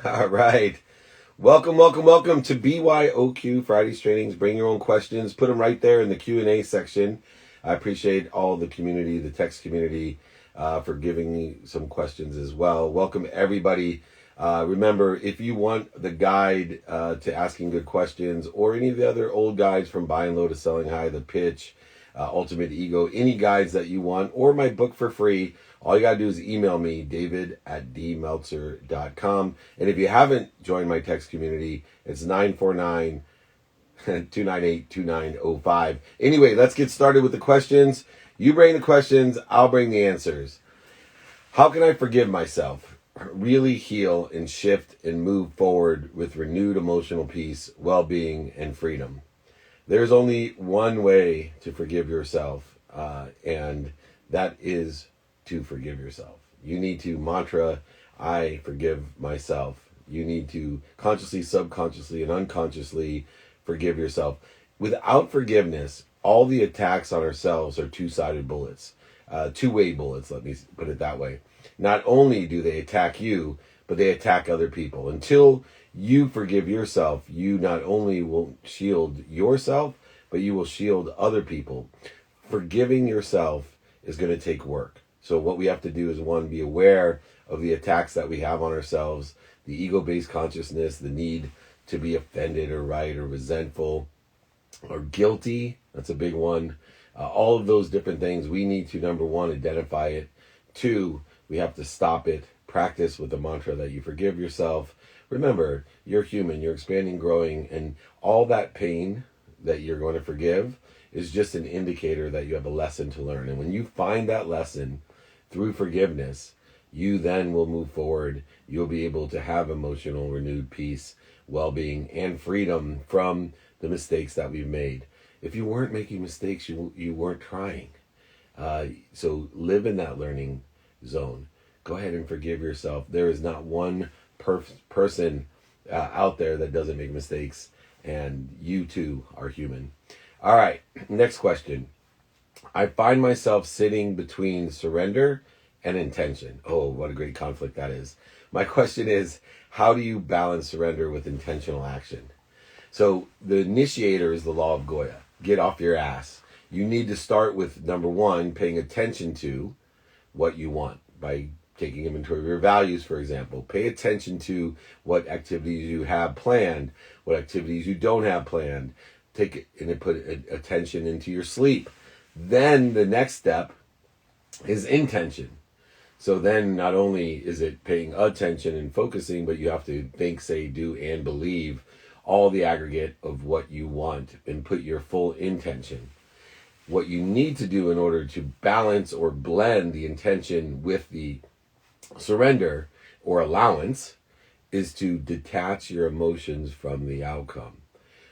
All right. Welcome to byoq Friday's trainings. Bring your own questions. Put them right there in the Q&A section. I appreciate all the community, the text community, for giving me some questions as well. Welcome, everybody. Remember, if you want the guide to asking good questions or any of the other old guides from buying low to selling high, the pitch, ultimate ego, any guides that you want, or my book for free, all you got to do is email me, david@dmeltzer.com. And if you haven't joined my text community, it's 949-298-2905. Anyway, let's get started with the questions. You bring the questions, I'll bring the answers. How can I forgive myself, really heal and shift and move forward with renewed emotional peace, well-being, and freedom? There's only one way to forgive yourself, and that is to forgive yourself. You need to mantra, I forgive myself. You need to consciously, subconsciously, and unconsciously forgive yourself. Without forgiveness, all the attacks on ourselves are two-sided bullets, two-way bullets, let me put it that way. Not only do they attack you, but they attack other people. Until you forgive yourself, you not only will shield yourself, but you will shield other people. Forgiving yourself is going to take work. So what we have to do is, one, be aware of the attacks that we have on ourselves, the ego-based consciousness, the need to be offended or right or resentful or guilty. That's a big one. All of those different things, we need to, number one, identify it. Two, we have to stop it. Practice with the mantra that you forgive yourself. Remember, you're human, you're expanding, growing, and all that pain that you're going to forgive is just an indicator that you have a lesson to learn. And when you find that lesson through forgiveness, you then will move forward. You'll be able to have emotional renewed peace, well-being, and freedom from the mistakes that we've made. If you weren't making mistakes, you weren't trying. So live in that learning zone. Go ahead and forgive yourself. There is not one person out there that doesn't make mistakes, and you too are human. All right, next question. I find myself sitting between surrender and intention. Oh, what a great conflict that is. My question is, how do you balance surrender with intentional action? So the initiator is the law of Goya. Get off your ass. You need to start with, number one, paying attention to what you want by taking inventory of your values, for example. Pay attention to what activities you have planned, what activities you don't have planned. Take it and put attention into your sleep. Then the next step is intention. So then not only is it paying attention and focusing, but you have to think, say, do, and believe all the aggregate of what you want and put your full intention. What you need to do in order to balance or blend the intention with the surrender or allowance is to detach your emotions from the outcome.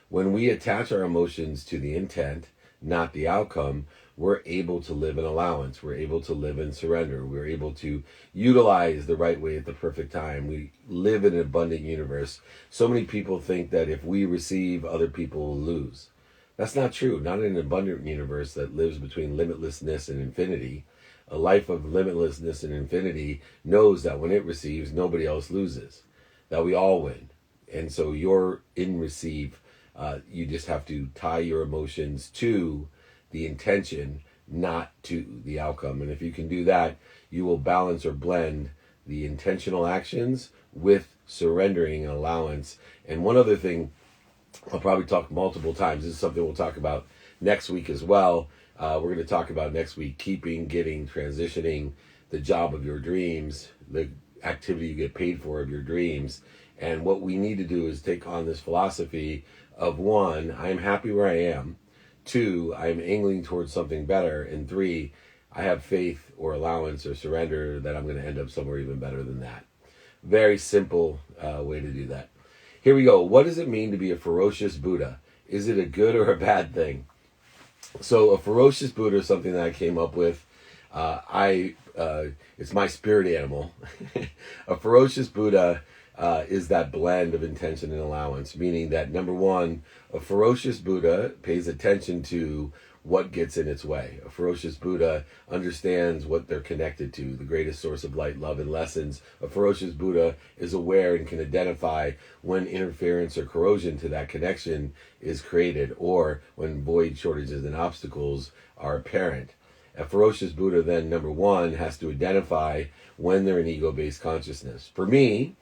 When we attach our emotions to the intent, not the outcome, we're able to live in allowance. We're able to live in surrender. We're able to utilize the right way at the perfect time. We live in an abundant universe. So many people think that if we receive, other people will lose. That's not true. Not in an abundant universe that lives between limitlessness and infinity. A life of limitlessness and infinity knows that when it receives, nobody else loses. That we all win. And so you're in receive. You just have to tie your emotions to the intention, not to the outcome. And if you can do that, you will balance or blend the intentional actions with surrendering and allowance. And one other thing, I'll probably talk multiple times. This is something we'll talk about next week as well. We're going to talk about next week, getting, transitioning, the job of your dreams, the activity you get paid for of your dreams. And what we need to do is take on this philosophy of, one, I'm happy where I am. Two, I'm angling towards something better. And three, I have faith or allowance or surrender that I'm going to end up somewhere even better than that. Very simple way to do that. Here we go. What does it mean to be a ferocious Buddha? Is it a good or a bad thing? So a ferocious Buddha is something that I came up with. It's my spirit animal. A ferocious Buddha is that blend of intention and allowance, meaning that, number one, a ferocious Buddha pays attention to what gets in its way. A ferocious Buddha understands what they're connected to, the greatest source of light, love, and lessons. A ferocious Buddha is aware and can identify when interference or corrosion to that connection is created, or when void, shortages, and obstacles are apparent. A ferocious Buddha then, number one, has to identify when they're in ego-based consciousness. For me,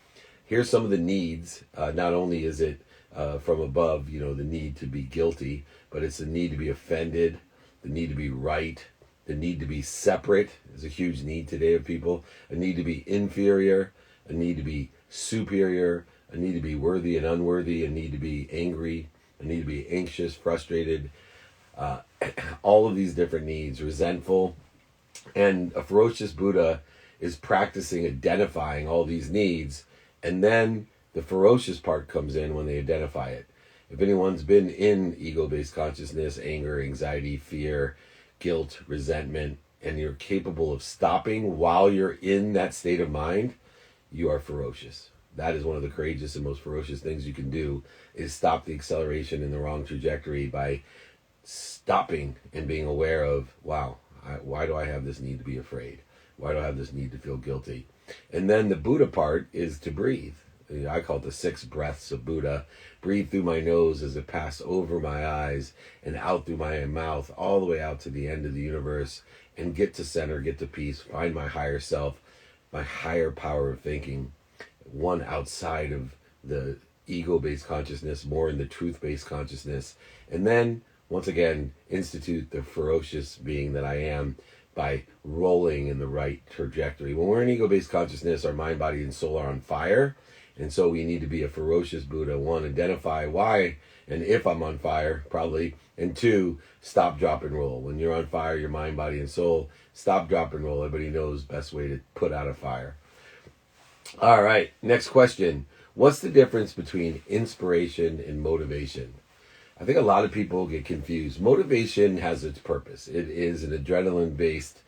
here's some of the needs. Not only is it from above, the need to be guilty, but it's the need to be offended, the need to be right, the need to be separate is a huge need today of people, a need to be inferior, a need to be superior, a need to be worthy and unworthy, a need to be angry, a need to be anxious, frustrated, all of these different needs, resentful. And a ferocious Buddha is practicing identifying all these needs, and then the ferocious part comes in when they identify it. If anyone's been in ego-based consciousness, anger, anxiety, fear, guilt, resentment, and you're capable of stopping while you're in that state of mind, you are ferocious. That is one of the courageous and most ferocious things you can do, is stop the acceleration in the wrong trajectory by stopping and being aware of, wow, why do I have this need to be afraid? Why do I have this need to feel guilty? And then the Buddha part is to breathe. I call it the 6 breaths of Buddha. Breathe through my nose as it passes over my eyes and out through my mouth, all the way out to the end of the universe, and get to center, get to peace, find my higher self, my higher power of thinking, one outside of the ego-based consciousness, more in the truth-based consciousness. And then, once again, institute the ferocious being that I am by rolling in the right trajectory. When we're in ego-based consciousness, our mind, body, and soul are on fire. And so we need to be a ferocious Buddha. 1, identify why and if I'm on fire, probably. And 2, stop, drop, and roll. When you're on fire, your mind, body, and soul, stop, drop, and roll. Everybody knows the best way to put out a fire. All right, next question. What's the difference between inspiration and motivation? I think a lot of people get confused. Motivation has its purpose. It is an adrenaline-based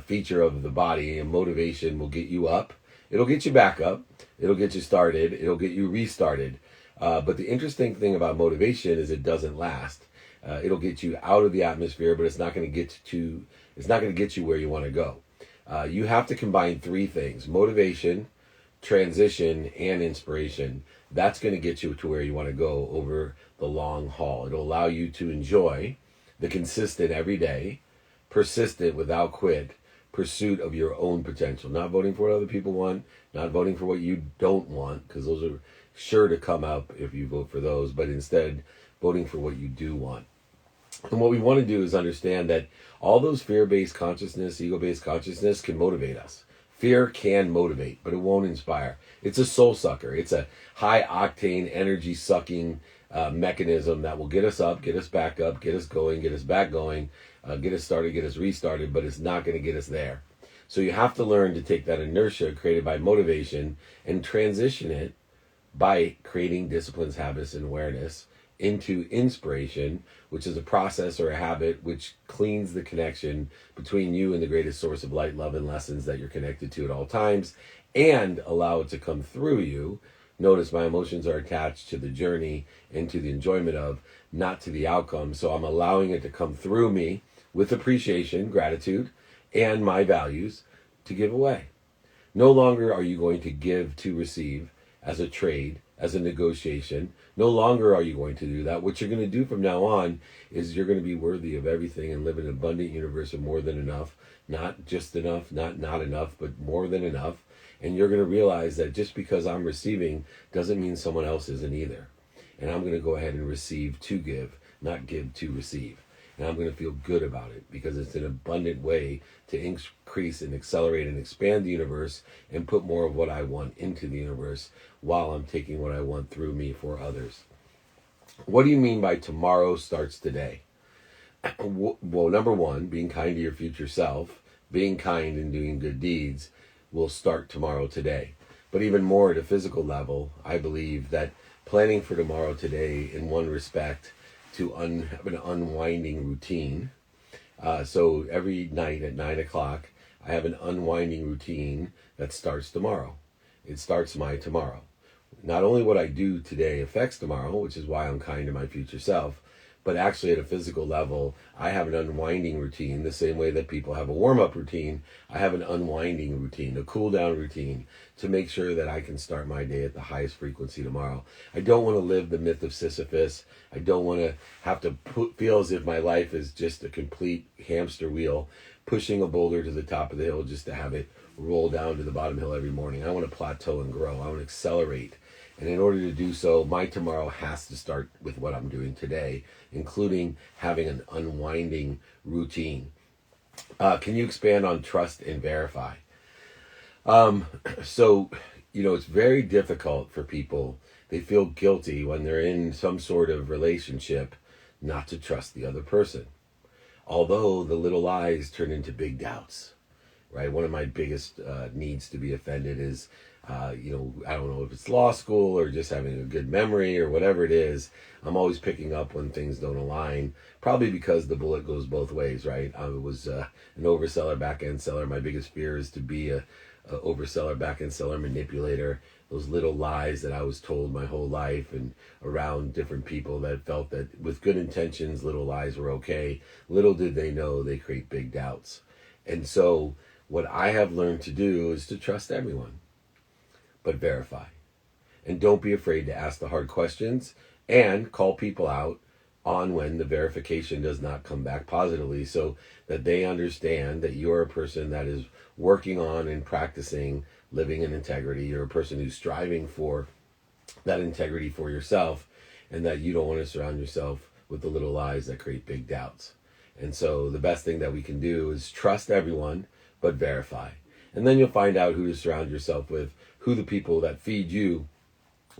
feature of the body, and motivation will get you up. It'll get you back up. It'll get you started. It'll get you restarted. But the interesting thing about motivation is it doesn't last. It'll get you out of the atmosphere, but it's not going to get you where you want to go. You have to combine 3 things: motivation, transition, and inspiration. That's going to get you to where you want to go over the long haul. It'll allow you to enjoy the consistent, everyday, persistent, without quit pursuit of your own potential. Not voting for what other people want, not voting for what you don't want, because those are sure to come up if you vote for those, but instead voting for what you do want. And what we want to do is understand that all those fear-based consciousness, ego-based consciousness can motivate us. Fear can motivate, but it won't inspire. It's a soul sucker. It's a high-octane, energy-sucking mechanism that will get us up, get us back up, get us going, get us back going, get us started, get us restarted, but it's not going to get us there. So you have to learn to take that inertia created by motivation and transition it by creating disciplines, habits, and awareness into inspiration, which is a process or a habit which cleans the connection between you and the greatest source of light, love, and lessons that you're connected to at all times, and allow it to come through you. Notice my emotions are attached to the journey and to the enjoyment of, not to the outcome. So I'm allowing it to come through me with appreciation, gratitude, and my values to give away. No longer are you going to give to receive as a trade, as a negotiation. No longer are you going to do that. What you're going to do from now on is you're going to be worthy of everything and live in an abundant universe of more than enough. Not just enough, not enough, but more than enough. And you're going to realize that just because I'm receiving doesn't mean someone else isn't either. And I'm going to go ahead and receive to give, not give to receive. And I'm going to feel good about it because it's an abundant way to increase and accelerate and expand the universe and put more of what I want into the universe while I'm taking what I want through me for others. What do you mean by tomorrow starts today? Well, number 1, being kind to your future self, being kind and doing good deeds will start tomorrow today. But even more at a physical level, I believe that planning for tomorrow today, in one respect, to have an unwinding routine. So every night at 9 o'clock, I have an unwinding routine that starts tomorrow. It starts my tomorrow. Not only what I do today affects tomorrow, which is why I'm kind to my future self, But actually at a physical level, I have an unwinding routine the same way that people have a warm-up routine. I have an unwinding routine, a cool-down routine to make sure that I can start my day at the highest frequency tomorrow. I don't want to live the myth of Sisyphus. I don't want to have to feel as if my life is just a complete hamster wheel, pushing a boulder to the top of the hill just to have it roll down to the bottom hill every morning. I want to plateau and grow. I want to accelerate. And in order to do so, my tomorrow has to start with what I'm doing today, including having an unwinding routine. Can you expand on trust and verify? So, it's very difficult for people. They feel guilty when they're in some sort of relationship not to trust the other person. Although the little lies turn into big doubts, right? One of my biggest needs to be offended is, I don't know if it's law school or just having a good memory or whatever it is. I'm always picking up when things don't align, probably because the bullet goes both ways, right? I was an overseller, back-end seller. My biggest fear is to be a overseller, back-end seller, manipulator. Those little lies that I was told my whole life and around different people that felt that with good intentions, little lies were okay. Little did they know they create big doubts. And so what I have learned to do is to trust everyone, but verify. And don't be afraid to ask the hard questions and call people out on when the verification does not come back positively so that they understand that you're a person that is working on and practicing living in integrity. You're a person who's striving for that integrity for yourself, and that you don't want to surround yourself with the little lies that create big doubts. And so the best thing that we can do is trust everyone, but verify. And then you'll find out who to surround yourself with, who the people that feed you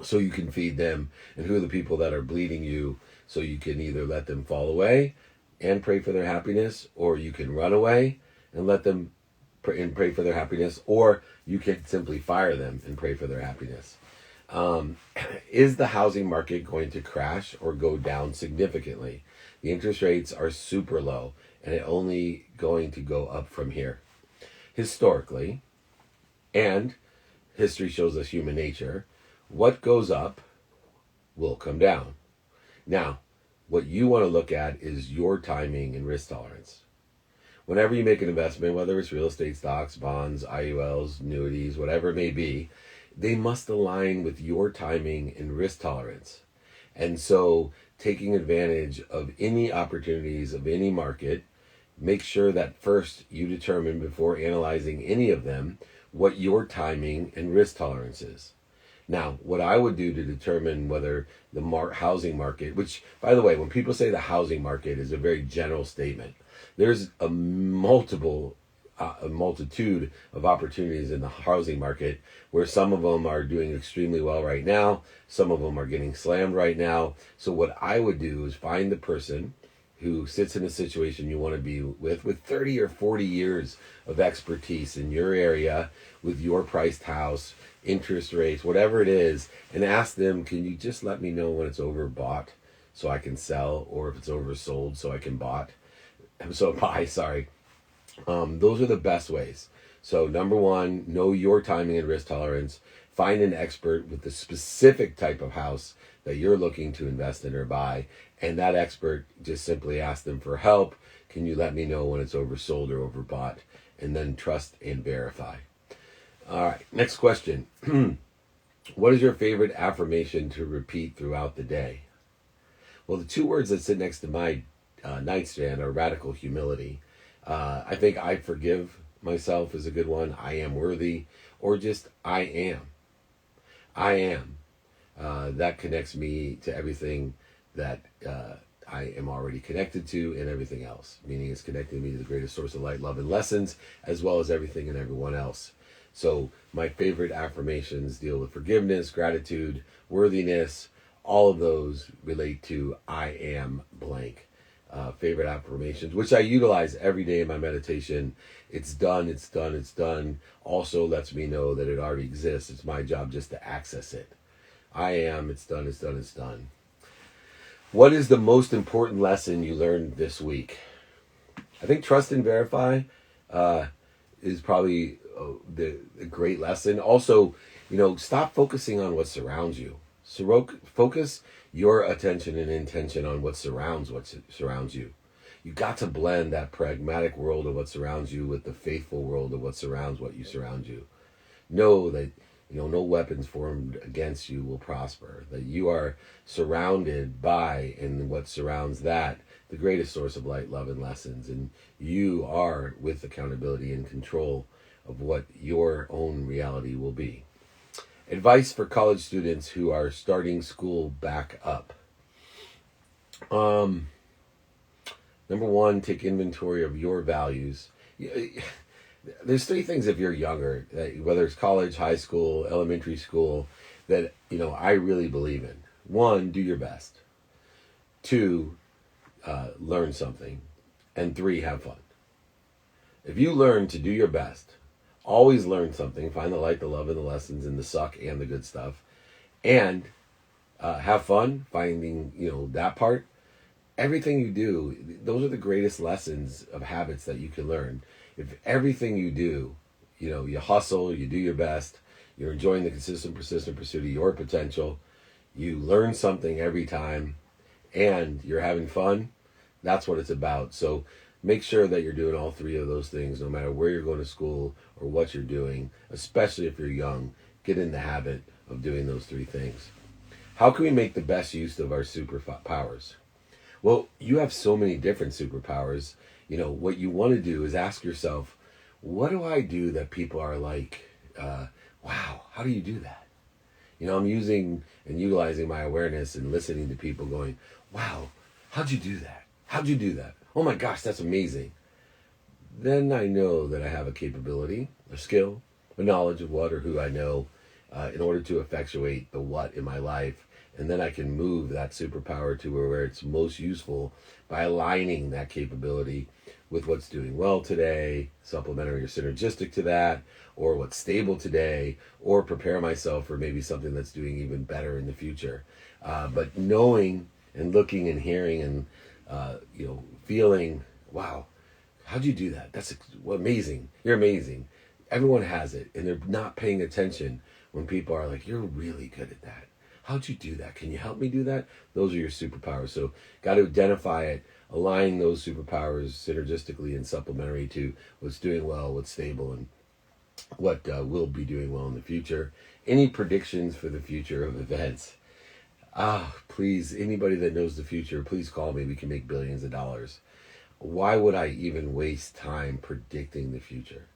so you can feed them, and who are the people that are bleeding you so you can either let them fall away and pray for their happiness, or you can run away and let them pray for their happiness, or you can simply fire them and pray for their happiness. Is the housing market going to crash or go down significantly? The interest rates are super low and it only going to go up from here. Historically, and history shows us human nature, what goes up will come down. Now, what you want to look at is your timing and risk tolerance. Whenever you make an investment, whether it's real estate, stocks, bonds, IULs, annuities, whatever it may be, they must align with your timing and risk tolerance. And so taking advantage of any opportunities of any market, make sure that first you determine before analyzing any of them what your timing and risk tolerance is. Now, what I would do to determine whether the housing market, which, by the way, when people say the housing market is a very general statement, there's a multitude of opportunities in the housing market where some of them are doing extremely well right now. Some of them are getting slammed right now. So what I would do is find the person who sits in a situation you want to be with 30 or 40 years of expertise in your area with your priced house, interest rates, whatever it is, and ask them, can you just let me know when it's overbought so I can sell, or if it's oversold so I can buy. Those are the best ways. So number one, know your timing and risk tolerance. Find an expert with the specific type of house that you're looking to invest in or buy. And that expert, just simply ask them for help. Can you let me know when it's oversold or overbought? And then trust and verify. All right, next question. What is your favorite affirmation to repeat throughout the day? Well, the two words that sit next to my nightstand are radical humility. I think I forgive myself is a good one. I am worthy, or just I am. I am. That connects me to everything that I am already connected to and everything else. Meaning it's connecting me to the greatest source of light, love, and lessons, as well as everything and everyone else. So my favorite affirmations deal with forgiveness, gratitude, worthiness. All of those relate to I am blank. Favorite affirmations, which I utilize every day in my meditation. It's done, it's done, it's done. Also lets me know that it already exists. It's my job just to access it. I am, it's done, it's done, it's done. What is the most important lesson you learned this week? I think trust and verify is probably the great lesson. Also, stop focusing on what surrounds you. Focus your attention and intention on what surrounds you. You got to blend that pragmatic world of what surrounds you with the faithful world of what surrounds what you surround you. Know that no weapons formed against you will prosper. That you are surrounded by, and what surrounds that, the greatest source of light, love, and lessons. And you are with accountability and control of what your own reality will be. Advice for college students who are starting school back up. Number one, take inventory of your values. There's three things if you're younger, whether it's college, high school, elementary school, that I really believe in. One, do your best. Two, learn something. And three, have fun. If you learn to do your best, always learn something, find the light, the love, and the lessons, and the suck and the good stuff, and have fun finding that part. Everything you do, those are the greatest lessons of habits that you can learn. If everything you do, you hustle, you do your best, you're enjoying the consistent, persistent pursuit of your potential, you learn something every time, and you're having fun, that's what it's about. So make sure that you're doing all three of those things, no matter where you're going to school or what you're doing, especially if you're young. Get in the habit of doing those three things. How can we make the best use of our superpowers? Well, you have so many different superpowers. What you want to do is ask yourself, what do I do that people are like, wow, how do you do that? I'm using and utilizing my awareness and listening to people going, wow, how'd you do that? How'd you do that? Oh my gosh, that's amazing. Then I know that I have a capability, a skill, a knowledge of what or who I know in order to effectuate the what in my life. And then I can move that superpower to where it's most useful by aligning that capability with what's doing well today, supplementary or synergistic to that, or what's stable today, or prepare myself for maybe something that's doing even better in the future. But knowing and looking and hearing and feeling, wow, how'd you do that? That's amazing. You're amazing. Everyone has it, and they're not paying attention when people are like, you're really good at that. How'd you do that? Can you help me do that? Those are your superpowers. So got to identify it, align those superpowers synergistically and supplementary to what's doing well, what's stable, and what will be doing well in the future. Any predictions for the future of events? Please, anybody that knows the future, please call me. We can make billions of dollars. Why would I even waste time predicting the future?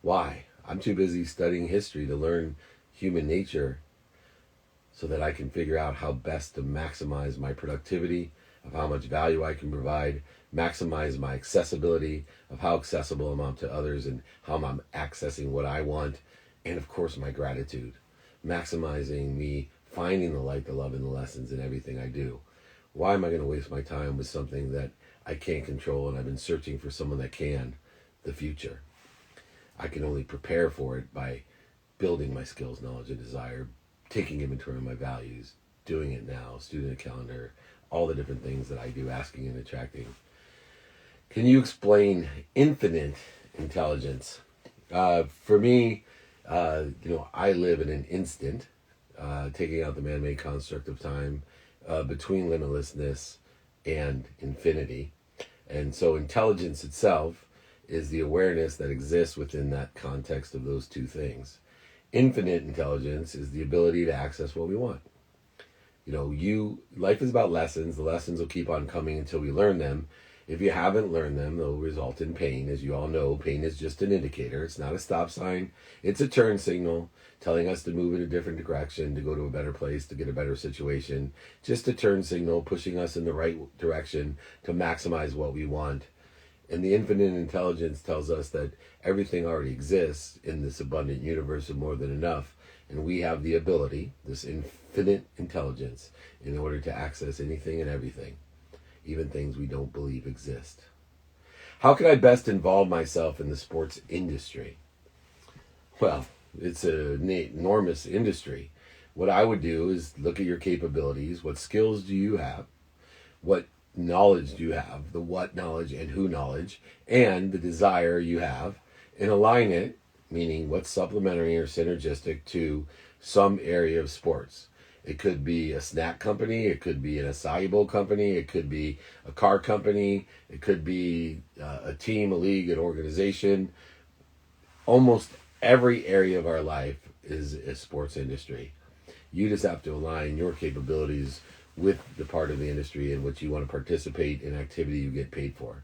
Why? I'm too busy studying history to learn human nature so that I can figure out how best to maximize my productivity, of how much value I can provide, maximize my accessibility, of how accessible I'm to others and how I'm accessing what I want, and of course my gratitude, maximizing me finding the light, the love, and the lessons in everything I do. Why am I going to waste my time with something that I can't control and I've been searching for someone that can? The future. I can only prepare for it by building my skills, knowledge, and desire, taking inventory of my values, doing it now, student calendar, all the different things that I do, asking and attracting. Can you explain infinite intelligence? For me, I live in an instant, taking out the man-made construct of time, between limitlessness and infinity. And so intelligence itself is the awareness that exists within that context of those two things. Infinite intelligence is the ability to access what we want. Life is about lessons. The lessons will keep on coming until we learn them. If you haven't learned them, they'll result in pain. As you all know, pain is just an indicator. It's not a stop sign. It's a turn signal telling us to move in a different direction, to go to a better place, to get a better situation. Just a turn signal pushing us in the right direction to maximize what we want. And the infinite intelligence tells us that everything already exists in this abundant universe of more than enough. And we have the ability, this infinite intelligence, in order to access anything and everything, even things we don't believe exist. How can I best involve myself in the sports industry? Well, it's an enormous industry. What I would do is look at your capabilities. What skills do you have? What knowledge do you have? The what knowledge and who knowledge, and the desire you have, and align it, meaning what's supplementary or synergistic to some area of sports. It could be a snack company. It could be an acai bowl company. It could be a car company. It could be a team, a league, an organization. Almost every area of our life is a sports industry. You just have to align your capabilities with the part of the industry in which you want to participate in activity you get paid for.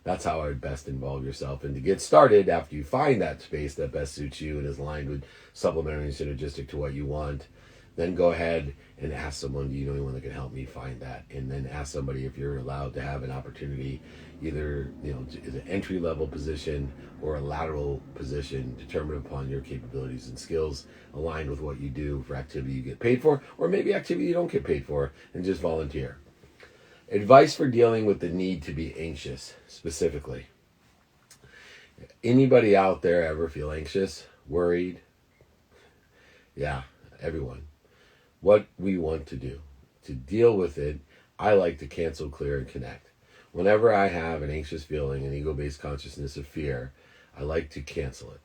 That's how I would best involve yourself. And to get started, after you find that space that best suits you and is aligned with supplementary and synergistic to what you want, then go ahead and ask someone, do you know anyone that can help me find that? And then ask somebody if you're allowed to have an opportunity, either is an entry level position or a lateral position determined upon your capabilities and skills aligned with what you do for activity you get paid for, or maybe activity you don't get paid for and just volunteer. Advice for dealing with the need to be anxious, specifically. Anybody out there ever feel anxious, worried? Yeah, everyone. What we want to do to deal with it, I like to cancel, clear, and connect. Whenever I have an anxious feeling, an ego-based consciousness of fear, I like to cancel it.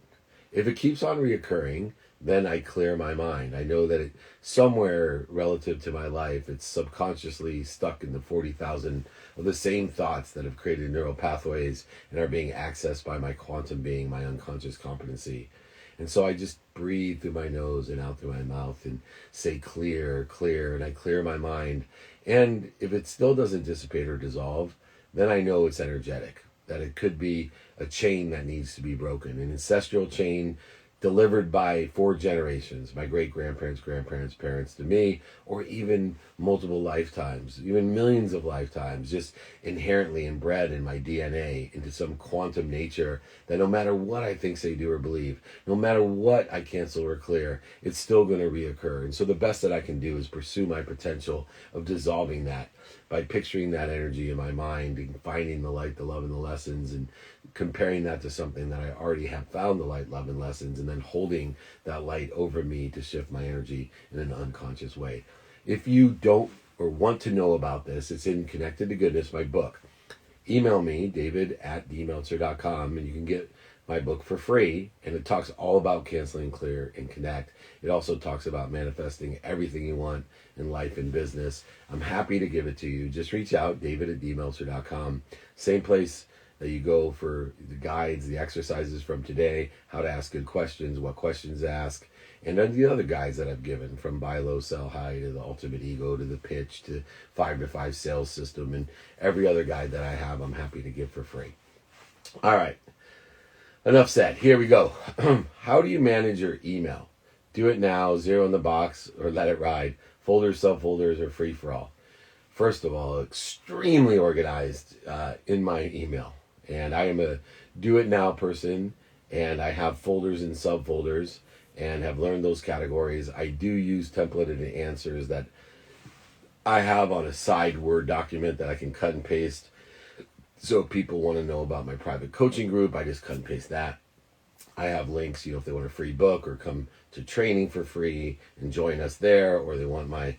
If it keeps on reoccurring, then I clear my mind. I know that it somewhere relative to my life, it's subconsciously stuck in the 40,000 of the same thoughts that have created neural pathways and are being accessed by my quantum being, my unconscious competency. And so I just breathe through my nose and out through my mouth and say clear, clear, and I clear my mind. And if it still doesn't dissipate or dissolve, then I know it's energetic, that it could be a chain that needs to be broken, an ancestral chain delivered by 4 generations, my great-grandparents, grandparents, parents to me, or even multiple lifetimes, even millions of lifetimes, just inherently inbred in my DNA into some quantum nature that no matter what I think, say, do, or believe, no matter what I cancel or clear, it's still going to reoccur. And so the best that I can do is pursue my potential of dissolving that by picturing that energy in my mind and finding the light, the love, and the lessons, and comparing that to something that I already have found the light, love, and lessons, and then holding that light over me to shift my energy in an unconscious way. If you don't or want to know about this, it's in Connected to Goodness, my book. Email me, david@dmeltzer.com, and you can get my book for free, and it talks all about canceling, clear, and connect. It also talks about manifesting everything you want in life and business. I'm happy to give it to you. Just reach out, david@dmeltzer.com. Same place that you go for the guides, the exercises from today, how to ask good questions, what questions to ask, and then the other guides that I've given, from buy low, sell high, to the ultimate ego, to the pitch, to 5 to 5 sales system, and every other guide that I have, I'm happy to give for free. All right. Enough said. Here we go. How do you manage your email? Do it now, 0 in the box, or let it ride. Folders, subfolders, or free for all. First of all, extremely organized in my email. And I am a do it now person, and I have folders and subfolders and have learned those categories. I do use templated answers that I have on a side Word document that I can cut and paste. So if people want to know about my private coaching group, I just cut and paste that. I have links, if they want a free book or come to training for free and join us there, or they want my,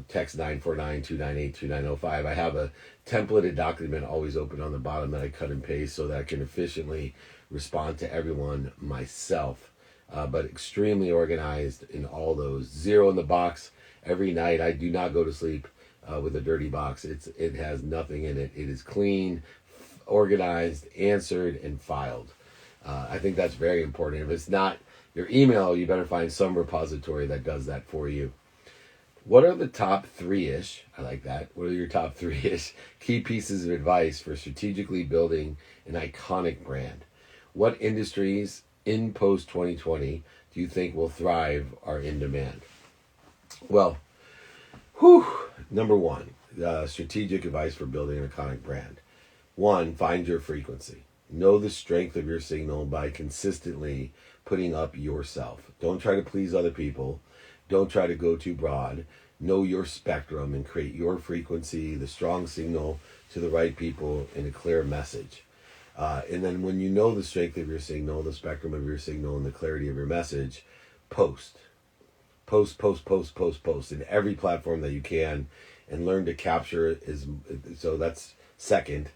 text 949-298-2905. I have a templated document always open on the bottom that I cut and paste so that I can efficiently respond to everyone myself. But extremely organized in all those. 0 in the box. Every night I do not go to sleep with a dirty box. It has nothing in it. It is clean, organized, answered, and filed. I think that's very important. If it's not your email, you better find some repository that does that for you. What are the top 3-ish, I like that, what are your top 3-ish key pieces of advice for strategically building an iconic brand? What industries in post-2020 do you think will thrive or in demand? Well, number 1, strategic advice for building an iconic brand. 1, find your frequency. Know the strength of your signal by consistently putting up yourself. Don't try to please other people. Don't try to go too broad. Know your spectrum and create your frequency, the strong signal to the right people in a clear message. And then when you know the strength of your signal, the spectrum of your signal, and the clarity of your message, post in every platform that you can, and learn to capture it. So that's second.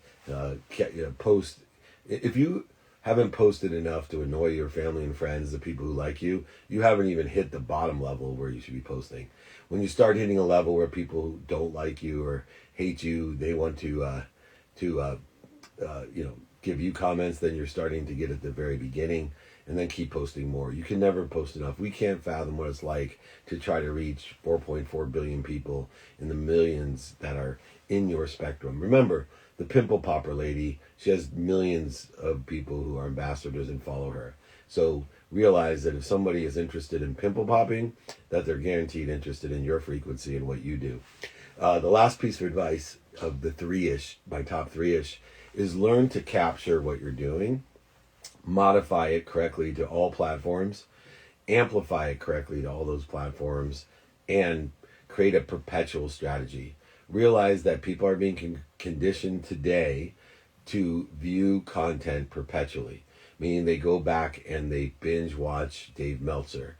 Post. If you haven't posted enough to annoy your family and friends, the people who like you, you haven't even hit the bottom level where you should be posting. When you start hitting a level where people who don't like you or hate you, they want to give you comments, then you're starting to get at the very beginning, and then keep posting more. You can never post enough. We can't fathom what it's like to try to reach 4.4 billion people in the millions that are in your spectrum. Remember, the pimple popper lady, she has millions of people who are ambassadors and follow her. So realize that if somebody is interested in pimple popping, that they're guaranteed interested in your frequency and what you do. The last piece of advice of the three-ish, my top three-ish, is learn to capture what you're doing, modify it correctly to all platforms, amplify it correctly to all those platforms, and create a perpetual strategy. Realize that people are being conditioned today to view content perpetually, meaning they go back and they binge watch Dave Meltzer.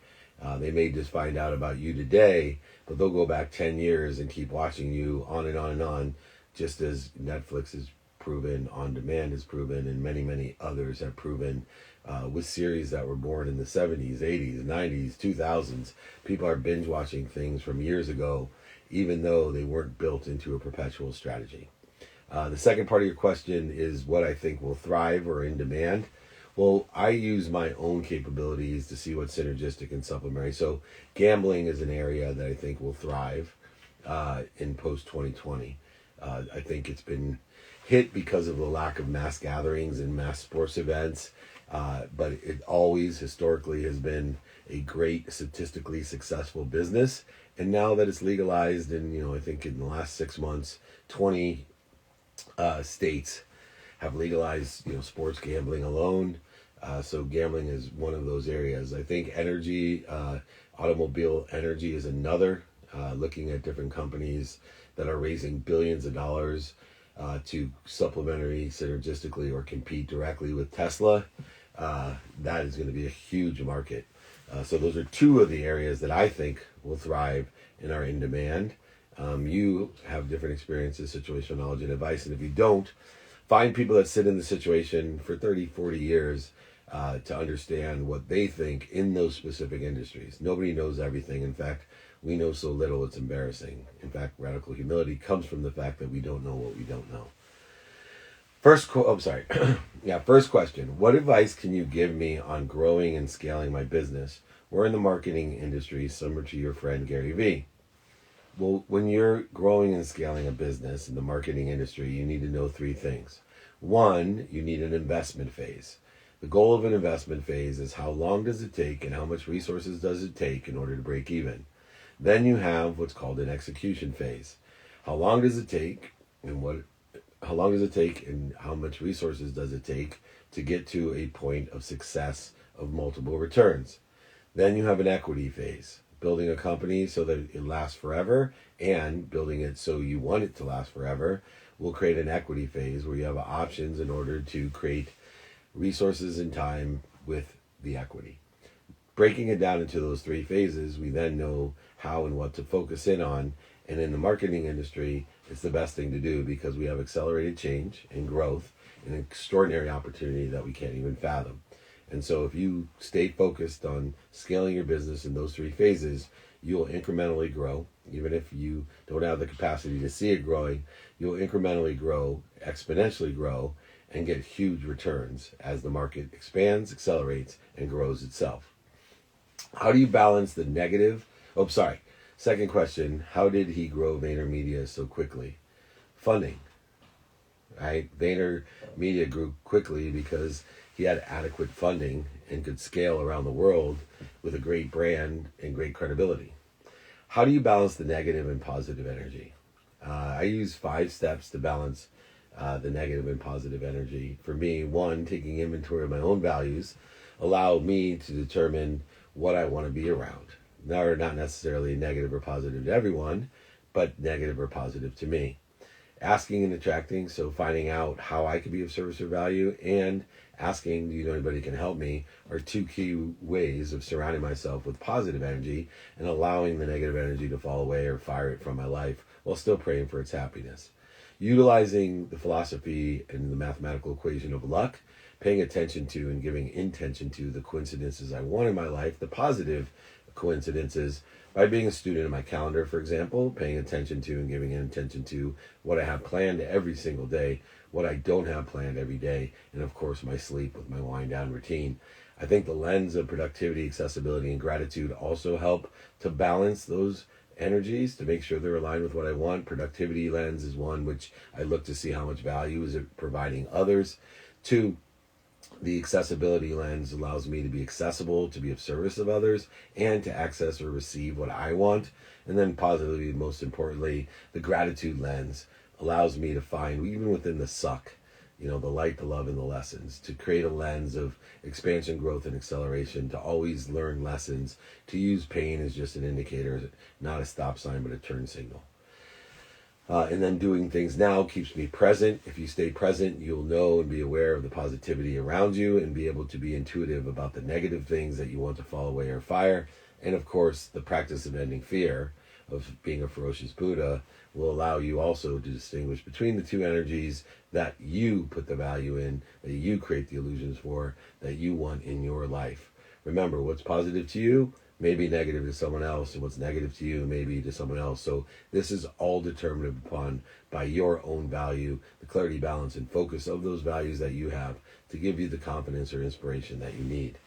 They may just find out about you today, but they'll go back 10 years and keep watching you on and on and on, just as Netflix has proven, On Demand has proven, and many, many others have proven with series that were born in the 70s, 80s, 90s, 2000s. People are binge watching things from years ago, even though they weren't built into a perpetual strategy. The second part of your question is what I think will thrive or in demand. Well, I use my own capabilities to see what's synergistic and supplementary. So gambling is an area that I think will thrive in post-2020. I think it's been hit because of the lack of mass gatherings and mass sports events, but it always historically has been a great statistically successful business. And now that it's legalized, and I think in the last 6 months, 20 states have legalized sports gambling alone. So gambling is one of those areas. I think energy, automobile energy is another. Looking at different companies that are raising billions of dollars to supplementary, synergistically, or compete directly with Tesla, that is going to be a huge market. So those are two of the areas that I think will thrive and are in demand. You have different experiences, situational knowledge, and advice. And if you don't, find people that sit in the situation for 30, 40 years to understand what they think in those specific industries. Nobody knows everything. In fact, we know so little it's embarrassing. In fact, radical humility comes from the fact that we don't know what we don't know. First question. What advice can you give me on growing and scaling my business? We're in the marketing industry, similar to your friend Gary Vee. Well, when you're growing and scaling a business in the marketing industry, you need to know three things. One, you need an investment phase. The goal of an investment phase is how long does it take and how much resources does it take in order to break even. Then you have what's called an execution phase. How long does it take and how much resources does it take to get to a point of success of multiple returns. Then you have an equity phase, building a company so that it lasts forever, and building it so you want it to last forever will create an equity phase where you have options in order to create resources and time with the equity. Breaking it down into those three phases, we then know how and what to focus in on. And in the marketing industry, it's the best thing to do because we have accelerated change and growth and extraordinary opportunity that we can't even fathom. And so if you stay focused on scaling your business in those three phases, you'll incrementally grow. Even if you don't have the capacity to see it growing, you'll incrementally grow, exponentially grow, and get huge returns as the market expands, accelerates, and grows itself. How do you balance the negative? Second question, how did he grow VaynerMedia so quickly? Funding, right? VaynerMedia grew quickly because he had adequate funding and could scale around the world with a great brand and great credibility. How do you balance the negative and positive energy? I use 5 steps to balance the negative and positive energy. For me, one, taking inventory of my own values allowed me to determine what I want to be around. They're not necessarily negative or positive to everyone, but negative or positive to me. Asking and attracting, so finding out how I could be of service or value, and asking, do you know anybody who can help me, are 2 key ways of surrounding myself with positive energy and allowing the negative energy to fall away or fire it from my life while still praying for its happiness. Utilizing the philosophy and the mathematical equation of luck paying attention to and giving intention to the coincidences I want in my life, the positive coincidences, by being a student in my calendar, for example, paying attention to and giving intention to what I have planned every single day, what I don't have planned every day, and of course my sleep with my wind down routine. I think the lens of productivity, accessibility, and gratitude also help to balance those energies to make sure they're aligned with what I want. Productivity lens is one which I look to see how much value is it providing others. Two, the accessibility lens allows me to be accessible, to be of service of others, and to access or receive what I want. And then positively, most importantly, the gratitude lens allows me to find, even within the suck, the light, the love, and the lessons, to create a lens of expansion, growth, and acceleration, to always learn lessons, to use pain as just an indicator, not a stop sign, but a turn signal. And then doing things now keeps me present. If you stay present, you'll know and be aware of the positivity around you and be able to be intuitive about the negative things that you want to fall away or fire. And of course, the practice of ending fear, of being a ferocious Buddha, will allow you also to distinguish between the two energies that you put the value in, that you create the illusions for, that you want in your life. Remember, what's positive to you may be negative to someone else, and what's negative to you may be to someone else. So this is all determined upon by your own value, the clarity, balance, and focus of those values that you have to give you the confidence or inspiration that you need.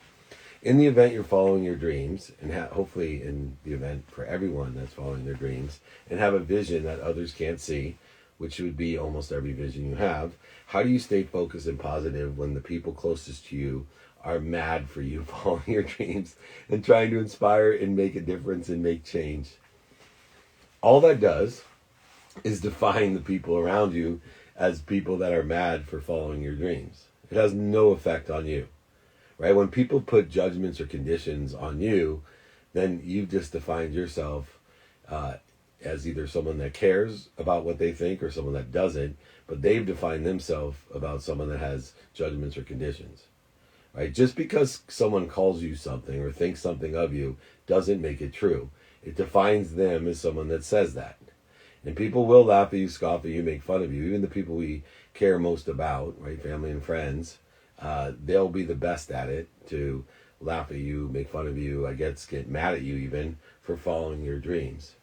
In the event you're following your dreams, and hopefully in the event for everyone that's following their dreams, and have a vision that others can't see, which would be almost every vision you have, how do you stay focused and positive when the people closest to you are mad for you following your dreams and trying to inspire and make a difference and make change? All that does is define the people around you as people that are mad for following your dreams. It has no effect on you. Right? When people put judgments or conditions on you, then you've just defined yourself as either someone that cares about what they think or someone that doesn't, but they've defined themselves about someone that has judgments or conditions. Right? Just because someone calls you something or thinks something of you doesn't make it true. It defines them as someone that says that. And people will laugh at you, scoff at you, make fun of you. Even the people we care most about, right? Family and friends, they'll be the best at it to laugh at you, make fun of you, I guess get mad at you even for following your dreams.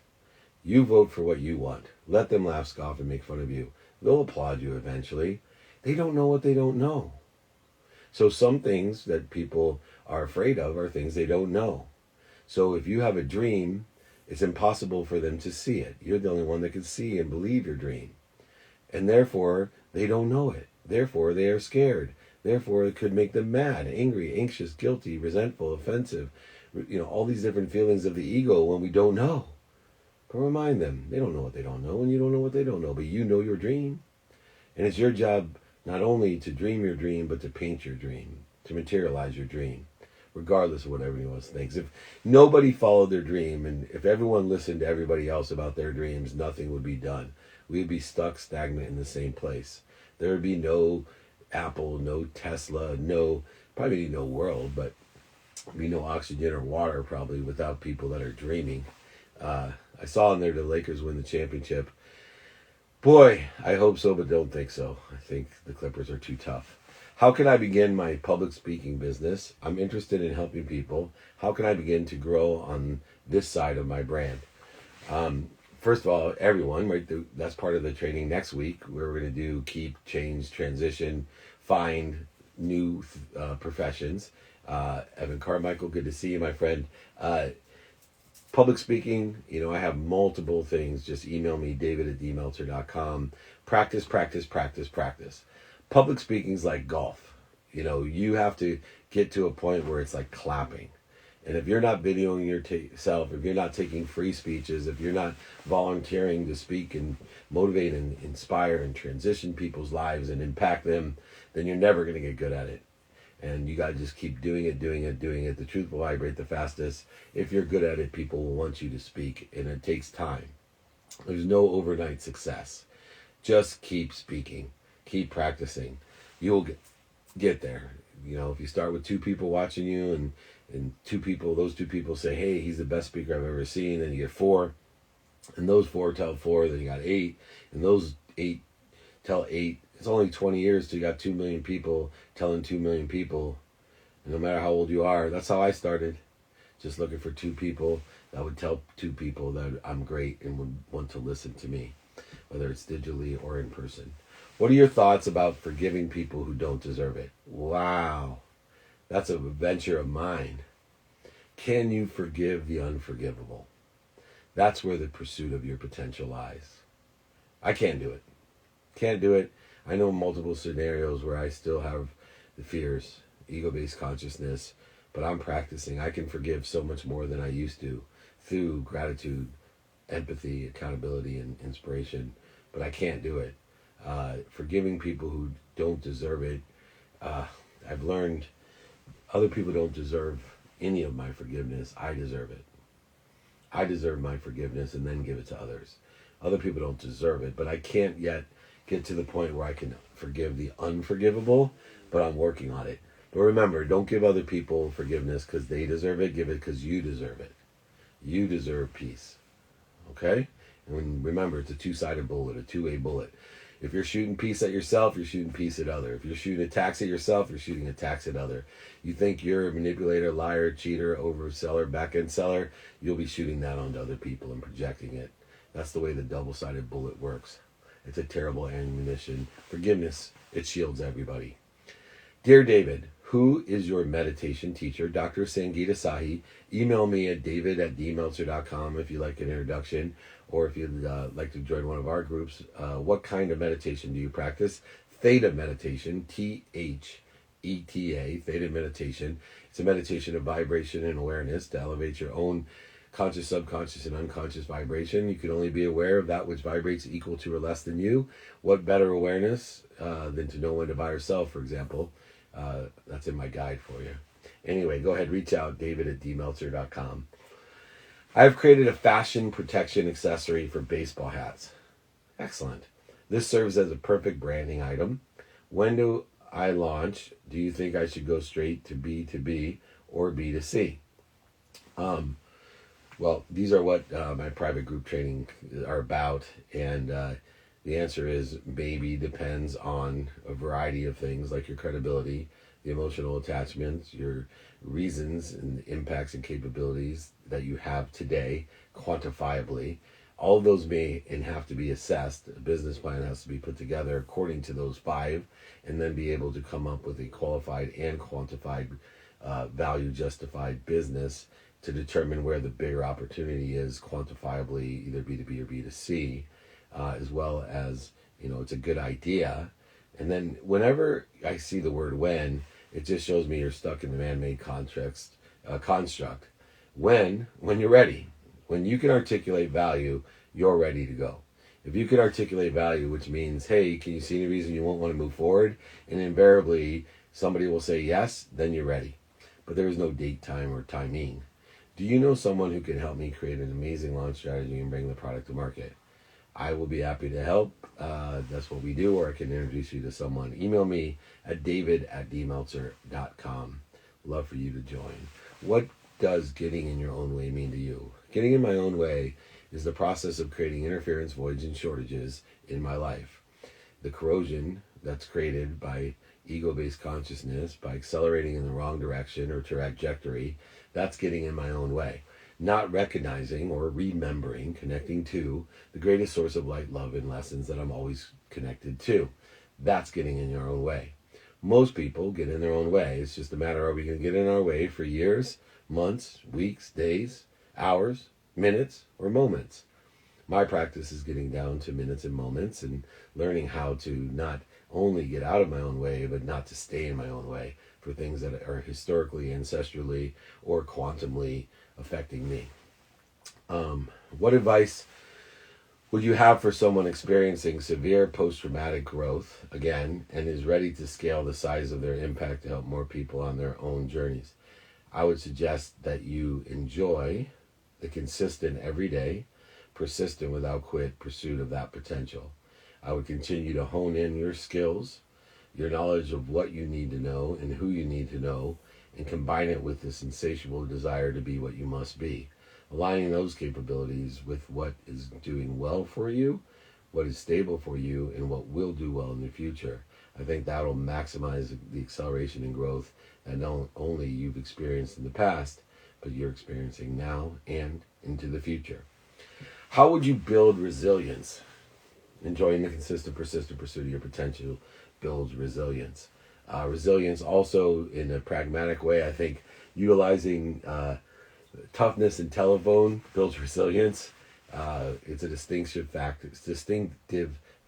You vote for what you want. Let them laugh, scoff, and make fun of you. They'll applaud you eventually. They don't know what they don't know. So some things that people are afraid of are things they don't know. So if you have a dream, it's impossible for them to see it. You're the only one that can see and believe your dream. And therefore, they don't know it. Therefore, they are scared. Therefore, it could make them mad, angry, anxious, guilty, resentful, offensive, all these different feelings of the ego when we don't know. But remind them, they don't know what they don't know, and you don't know what they don't know, but you know your dream. And it's your job not only to dream your dream, but to paint your dream, to materialize your dream, regardless of what everyone else thinks. If nobody followed their dream, and if everyone listened to everybody else about their dreams, nothing would be done. We would be stuck stagnant in the same place. There would be no Apple, no Tesla, probably no world, but be no oxygen or water probably without people that are dreaming. I saw in there the Lakers win the championship. Boy, I hope so, but don't think so. I think the Clippers are too tough. How can I begin my public speaking business? I'm interested in helping people. How can I begin to grow on this side of my brand? First of all, everyone, right? That's part of the training next week, where we're going to do keep, change, transition, find new professions. Evan Carmichael, good to see you, my friend. Public speaking, I have multiple things. Just email me, david@dmeltzer.com. Practice, practice, practice, practice. Public speaking is like golf. You have to get to a point where it's like clapping. And if you're not videoing yourself, if you're not taking free speeches, if you're not volunteering to speak and motivate and inspire and transition people's lives and impact them, then you're never going to get good at it. And you got to just keep doing it. The truth will vibrate the fastest. If you're good at it, people will want you to speak, and it takes time. There's no overnight success. Just keep speaking. Keep practicing. You'll get there. If you start with 2 people watching you and those two people say, hey, he's the best speaker I've ever seen, then you get 4, and those 4 tell 4, then you got 8, and those 8 tell 8, It's only 20 years till you got 2 million people telling 2 million people. And no matter how old you are, that's how I started. Just looking for 2 people that would tell 2 people that I'm great and would want to listen to me, whether it's digitally or in person. What are your thoughts about forgiving people who don't deserve it? Wow, that's a venture of mine. Can you forgive the unforgivable? That's where the pursuit of your potential lies. I can't do it. Can't do it. I know multiple scenarios where I still have the fears, ego-based consciousness, but I'm practicing. I can forgive so much more than I used to through gratitude, empathy, accountability, and inspiration, but I can't do it. Forgiving people who don't deserve it, I've learned other people don't deserve any of my forgiveness. I deserve it. I deserve my forgiveness and then give it to others. Other people don't deserve it, but I can't yet get to the point where I can forgive the unforgivable, but I'm working on it. But remember, don't give other people forgiveness because they deserve it. Give it because you deserve it. You deserve peace. Okay? And remember, it's a two-sided bullet, a two-way bullet. If you're shooting peace at yourself, you're shooting peace at other. If you're shooting attacks at yourself, you're shooting attacks at other. You think you're a manipulator, liar, cheater, overseller, back-end seller, you'll be shooting that onto other people and projecting it. That's the way the double-sided bullet works. It's a terrible ammunition. Forgiveness, it shields everybody. Dear David, who is your meditation teacher? Dr. Sangeeta Sahi. Email me at david@dmeltzer.com if you like an introduction, or if you'd like to join one of our groups. What kind of meditation do you practice? Theta meditation, Theta, theta meditation. It's a meditation of vibration and awareness to elevate your own conscious, subconscious, and unconscious vibration. You can only be aware of that which vibrates equal to or less than you. What better awareness than to know when to buy or sell, for example. That's in my guide for you. Anyway, go ahead, reach out, david@dmeltzer.com. I've created a fashion protection accessory for baseball hats. Excellent. This serves as a perfect branding item. When do I launch? Do you think I should go straight to B2B or B2C? Well, these are what my private group training are about, and the answer is maybe, depends on a variety of things like your credibility, the emotional attachments, your reasons and impacts and capabilities that you have today, quantifiably. All of those may and have to be assessed. A business plan has to be put together according to those 5, and then be able to come up with a qualified and quantified value justified business to determine where the bigger opportunity is quantifiably, either B2B or B2C, as well as, it's a good idea. And then whenever I see the word when, it just shows me you're stuck in the man-made construct. When you're ready, when you can articulate value, you're ready to go. If you can articulate value, which means, hey, can you see any reason you won't want to move forward? And invariably, somebody will say yes, then you're ready. But there is no date, time, or timing. Do you know someone who can help me create an amazing launch strategy and bring the product to market? I will be happy to help. That's what we do, or I can introduce you to someone. Email me at david@dmeltzer.com. Love for you to join. What does getting in your own way mean to you? Getting in my own way is the process of creating interference, voids, and shortages in my life. The corrosion that's created by ego-based consciousness, by accelerating in the wrong direction or trajectory, that's getting in my own way. Not recognizing or remembering, connecting to the greatest source of light, love, and lessons that I'm always connected to. That's getting in your own way. Most people get in their own way. It's just a matter, are we going to get in our way for years, months, weeks, days, hours, minutes, or moments? My practice is getting down to minutes and moments and learning how to not only get out of my own way, but not to stay in my own way for things that are historically, ancestrally, or quantumly affecting me. What advice would you have for someone experiencing severe post-traumatic growth, again, and is ready to scale the size of their impact to help more people on their own journeys? I would suggest that you enjoy the consistent, everyday, persistent, without quit pursuit of that potential. I would continue to hone in your skills, your knowledge of what you need to know and who you need to know, and combine it with this insatiable desire to be what you must be. Aligning those capabilities with what is doing well for you what is stable for you and what will do well in the future. I think that'll maximize the acceleration and growth that not only you've experienced in the past, but you're experiencing now and into the future. How would you build resilience? Enjoying the consistent, persistent pursuit of your potential builds resilience. Resilience also, in a pragmatic way, I think utilizing toughness and telephone builds resilience. It's a distinctive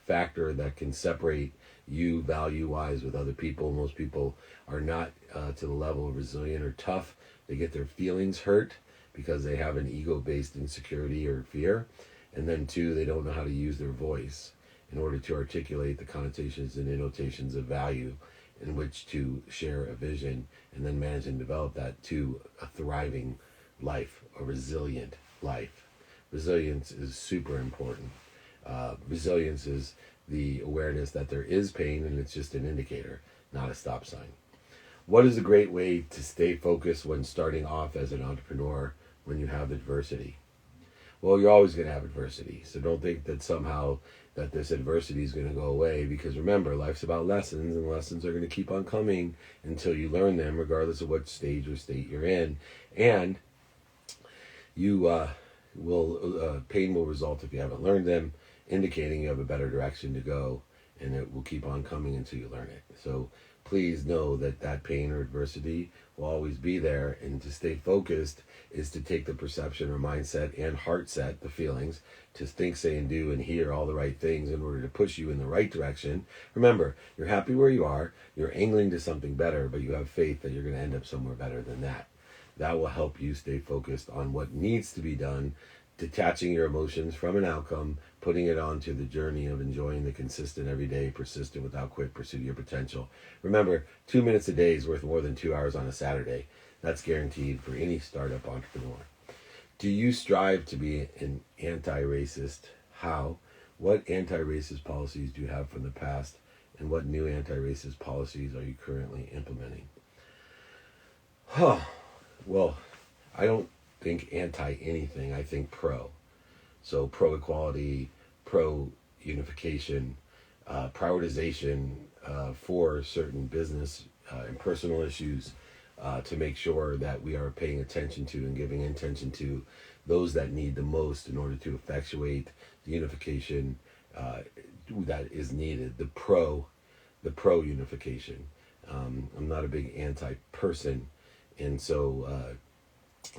factor that can separate you value-wise with other people. Most people are not to the level of resilient or tough. They get their feelings hurt because they have an ego-based insecurity or fear. And then two, they don't know how to use their voice in order to articulate the connotations and annotations of value in which to share a vision and then manage and develop that to a thriving life, a resilient life. Resilience is super important. Resilience is the awareness that there is pain and it's just an indicator, not a stop sign. What is a great way to stay focused when starting off as an entrepreneur when you have adversity? Well, you're always going to have adversity. So don't think that somehow that this adversity is going to go away, because remember, life's about lessons, and lessons are going to keep on coming until you learn them, regardless of what stage or state you're in. And you pain will result if you haven't learned them, indicating you have a better direction to go, and it will keep on coming until you learn it. So please know that that pain or adversity will always be there, and to stay focused is to take the perception or mindset and heart set, the feelings, to think, say, and do and hear all the right things in order to push you in the right direction. Remember, you're happy where you are, you're angling to something better, but you have faith that you're going to end up somewhere better than that. That will help you stay focused on what needs to be done, detaching your emotions from an outcome, putting it onto the journey of enjoying the consistent, everyday, persistent, without quit pursuit of your potential. Remember, 2 minutes a day is worth more than 2 hours on a Saturday. That's guaranteed for any startup entrepreneur. Do you strive to be an anti-racist? How? What anti-racist policies do you have from the past? And what new anti-racist policies are you currently implementing? Well, I don't think anti-anything. I think pro. So pro-equality, pro-unification, prioritization for certain business and personal issues, to make sure that we are paying attention to and giving attention to those that need the most in order to effectuate the unification that is needed. The pro unification. I'm not a big anti-person, and so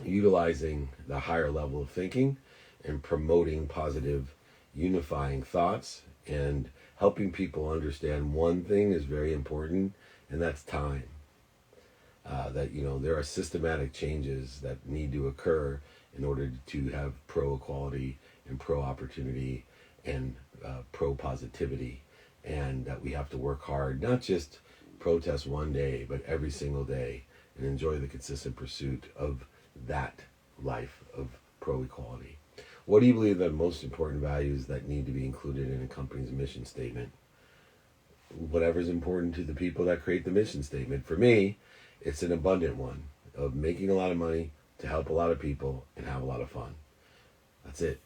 utilizing the higher level of thinking and promoting positive, unifying thoughts and helping people understand one thing is very important, and that's time. That, there are systematic changes that need to occur in order to have pro-equality and pro-opportunity and pro-positivity, and that we have to work hard, not just protest one day, but every single day, and enjoy the consistent pursuit of that life of pro-equality. What do you believe are the most important values that need to be included in a company's mission statement? Whatever's important to the people that create the mission statement. For me, it's an abundant one of making a lot of money to help a lot of people and have a lot of fun. That's it.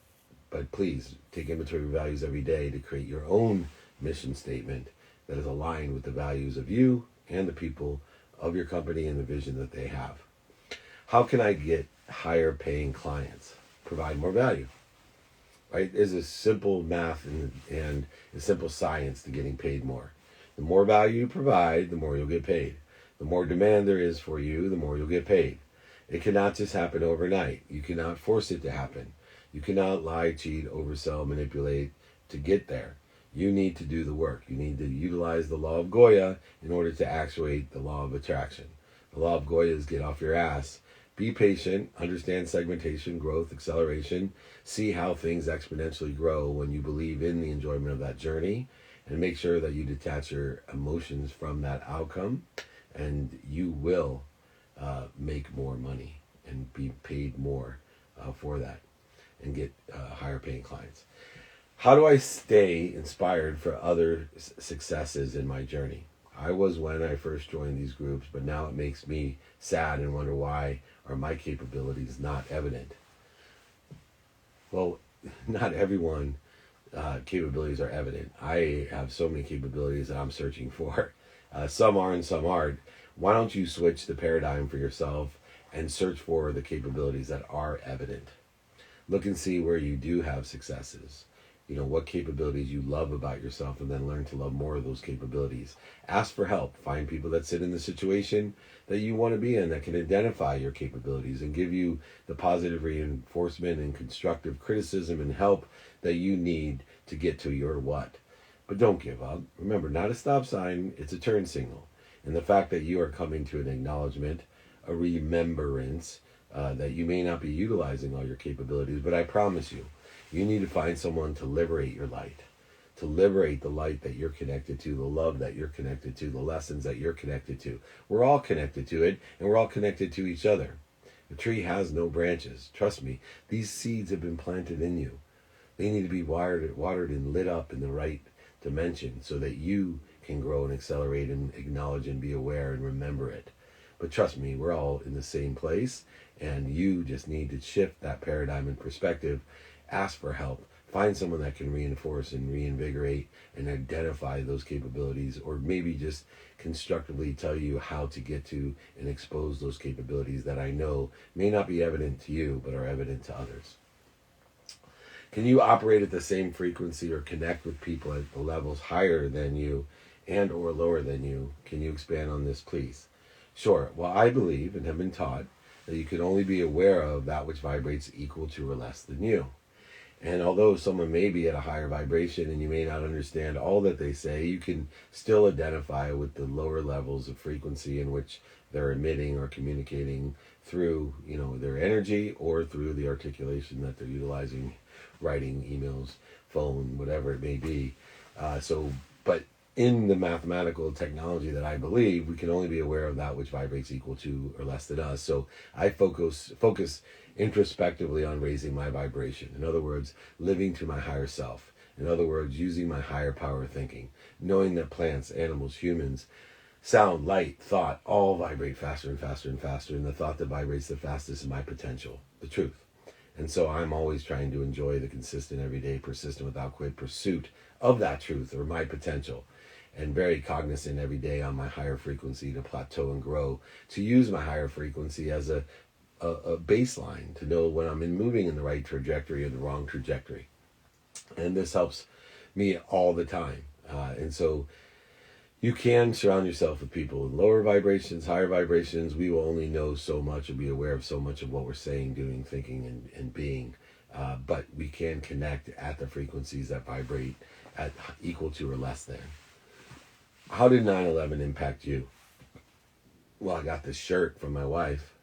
But please take inventory of values every day to create your own mission statement that is aligned with the values of you and the people of your company and the vision that they have. How can I get higher paying clients? Provide more value. Right? There's a simple math and a simple science to getting paid more. The more value you provide, the more you'll get paid. The more demand there is for you, the more you'll get paid. It cannot just happen overnight. You cannot force it to happen. You cannot lie, cheat, oversell, manipulate to get there. You need to do the work. You need to utilize the law of Goya in order to actuate the law of attraction. The law of Goya is get off your ass. Be patient, understand segmentation, growth, acceleration, see how things exponentially grow when you believe in the enjoyment of that journey, and make sure that you detach your emotions from that outcome, and you will make more money and be paid more for that and get higher paying clients. How do I stay inspired for other successes in my journey? I was when I first joined these groups, but now it makes me sad and wonder why are my capabilities not evident. Well, not everyone capabilities are evident. I have so many capabilities that I'm searching for. Some are and some aren't. Why don't you switch the paradigm for yourself and search for the capabilities that are evident? Look and see where you do have successes. You know, what capabilities you love about yourself, and then learn to love more of those capabilities. Ask for help. Find people that sit in the situation that you want to be in, that can identify your capabilities and give you the positive reinforcement and constructive criticism and help that you need to get to your what. But don't give up. Remember, not a stop sign, it's a turn signal. And the fact that you are coming to an acknowledgement, a remembrance, that you may not be utilizing all your capabilities, but I promise you, you need to find someone to liberate your light, to liberate the light that you're connected to, the love that you're connected to, the lessons that you're connected to. We're all connected to it, and we're all connected to each other. The tree has no branches. Trust me, these seeds have been planted in you. They need to be watered and lit up in the right dimension so that you can grow and accelerate and acknowledge and be aware and remember it. But trust me, we're all in the same place, and you just need to shift that paradigm and perspective. Ask for help. Find someone that can reinforce and reinvigorate and identify those capabilities, or maybe just constructively tell you how to get to and expose those capabilities that I know may not be evident to you, but are evident to others. Can you operate at the same frequency or connect with people at the levels higher than you and or lower than you? Can you expand on this, please? Sure. Well, I believe and have been taught that you can only be aware of that which vibrates equal to or less than you. And although someone may be at a higher vibration and you may not understand all that they say, you can still identify with the lower levels of frequency in which they're emitting or communicating through, you know, their energy or through the articulation that they're utilizing, writing, emails, phone, whatever it may be. But in the mathematical technology that I believe, we can only be aware of that which vibrates equal to or less than us. So I focus introspectively on raising my vibration. In other words, living to my higher self. In other words, using my higher power thinking, knowing that plants, animals, humans, sound, light, thought, all vibrate faster and faster and faster. And the thought that vibrates the fastest is my potential, the truth. And so I'm always trying to enjoy the consistent, everyday, persistent, without quit pursuit of that truth or my potential. And very cognizant every day on my higher frequency to plateau and grow, to use my higher frequency as a baseline to know when I'm moving in the right trajectory or the wrong trajectory. And this helps me all the time. And so you can surround yourself with people in lower vibrations, higher vibrations. We will only know so much and be aware of so much of what we're saying, doing, thinking, and being. But we can connect at the frequencies that vibrate at equal to or less than. How did 9/11 impact you? Well, I got this shirt from my wife,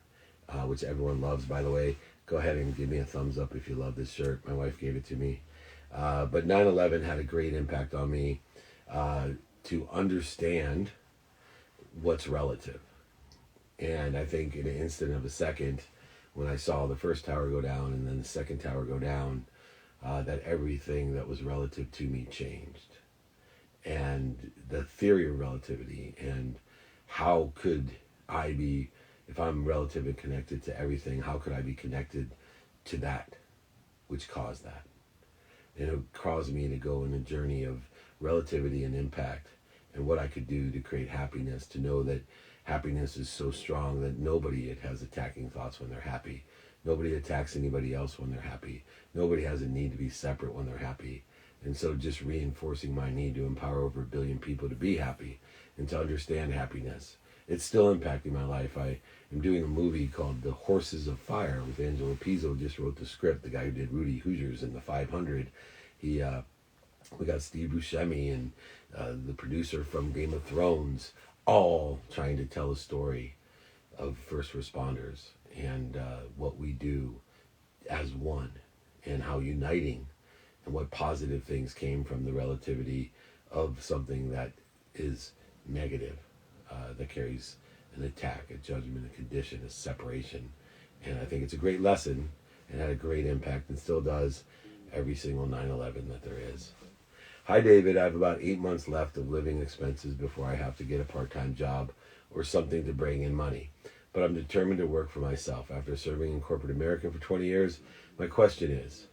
which everyone loves, by the way. Go ahead and give me a thumbs up if you love this shirt. My wife gave it to me. But 9/11 had a great impact on me to understand what's relative. And I think in an instant of a second, when I saw the first tower go down and then the second tower go down, that everything that was relative to me changed. And the theory of relativity, and how could I be, if I'm relative and connected to everything, how could I be connected to that which caused that? And it caused me to go on a journey of relativity and impact, and what I could do to create happiness, to know that happiness is so strong that nobody has attacking thoughts when they're happy. Nobody attacks anybody else when they're happy. Nobody has a need to be separate when they're happy. And so just reinforcing my need to empower over 1 billion people to be happy and to understand happiness. It's still impacting my life. I am doing a movie called The Horses of Fire with Angelo Pizzo. Just wrote the script. The guy who did Rudy Hoosiers in the 500. We got Steve Buscemi and the producer from Game of Thrones, all trying to tell a story of first responders and what we do as one, and how uniting and what positive things came from the relativity of something that is negative, that carries an attack, a judgment, a condition, a separation. And I think it's a great lesson and had a great impact and still does every single 9/11 that there is. Hi, David. I have about 8 months left of living expenses before I have to get a part-time job or something to bring in money. But I'm determined to work for myself. After serving in corporate America for 20 years, my question is,